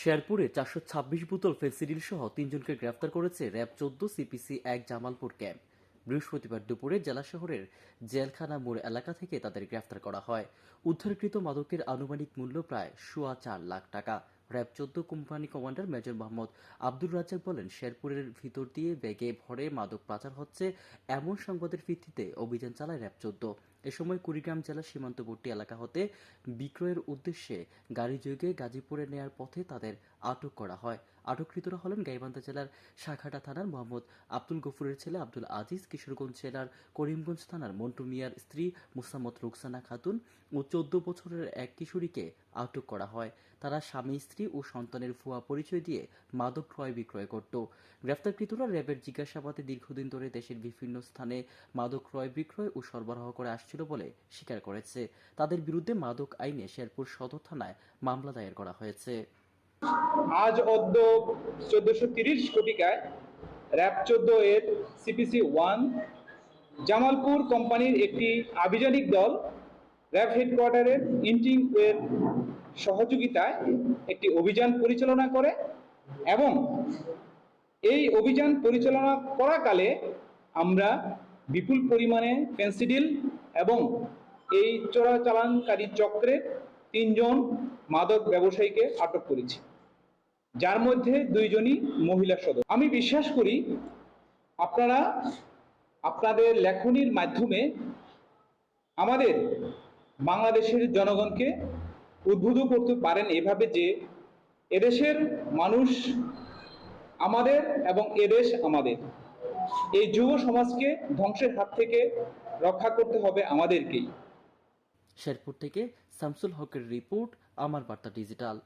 শেরপুরে 426 বোতল ফেন্সিডিল সহ তিনজনকে গ্রেফতার করেছে র্যাব 14 CPC-1 জামালপুর ক্যাম্প। বৃহস্পতিবার দুপুরে জেলা শহরের জেলখানা মোড় এলাকা থেকে তাদের গ্রেফতার করা হয়। উদ্ধারকৃত মাদকের আনুমানিক মূল্য প্রায় 4.25 লাখ টাকা। RAB 14 company commander major Mohammad Abdur Razzak বলেন, শেরপুরের ভিতর দিয়ে ব্যাগে ভরে মাদক পাচার হচ্ছে এমন সংবাদের ভিত্তিতে অভিযান চালায় র্যাব 14। এ সময় কুড়িগ্রাম জেলার সীমান্তবর্তী এলাকা হতে বিক্রয়ের উদ্দেশ্যে গাড়িযোগে গাজীপুরে নেয়ার পথে তাদের আটক করা হয়। আটককৃতরা হলেন গাইবান্ধা জেলার শাখাটা থানার মোহাম্মদ আব্দুল গফুরের ছেলে আব্দুল আজিজ, কিশোরগঞ্জ জেলার করিমগঞ্জ থানার মন্টু মিয়ার স্ত্রী মুসাম্মদ রুকসানা খাতুন ও 14 বছরের এক কিশোরীকে আটক করা হয়। তারা স্বামী, স্ত্রী ও সন্তানের ভুয়া পরিচয় দিয়ে মাদক ক্রয় বিক্রয় করত। গ্রেফতারকৃতরা র্যাবের জিজ্ঞাসাবাদে দীর্ঘদিন ধরে দেশের বিভিন্ন স্থানে মাদক ক্রয় বিক্রয় ও সরবরাহ করে আসছিল বলে স্বীকার করেছে। তাদের বিরুদ্ধে মাদক আইনে শেরপুর সদর থানায় মামলা দায়ের করা হয়েছে। আজ অদ্য 1430 কোটিকায় র্যাব 14 এর CPC-1 জামালপুর কোম্পানির একটি আভিযানিক দল র্যাব হেডকোয়ার্টারের ইন্টিং এর সহযোগিতায় একটি অভিযান পরিচালনা করে এবং এই অভিযান পরিচালনা করাকালে আমরা বিপুল পরিমাণে ফেন্সিডিল এবং এই চোরাচালানকারী চক্রের 3 জন মাদক ব্যবসায়ীকে আটক করেছি, যার মধ্যে 2 জনই মহিলা সদস্য। আমি বিশ্বাস করি আপনারা আপনাদের লেখনীর মাধ্যমে আমাদের বাংলাদেশের জনগণকে উদ্বুদ্ধ করতে পারেন এভাবে যে এদেশের মানুষ আমাদের এবং এদেশ আমাদের। এই যুব সমাজকে ধ্বংসের হাত থেকে রক্ষা করতে হবে আমাদেরকেই। শেরপুর থেকে শামসুল হকের রিপোর্ট, আমার বার্তা ডিজিটাল।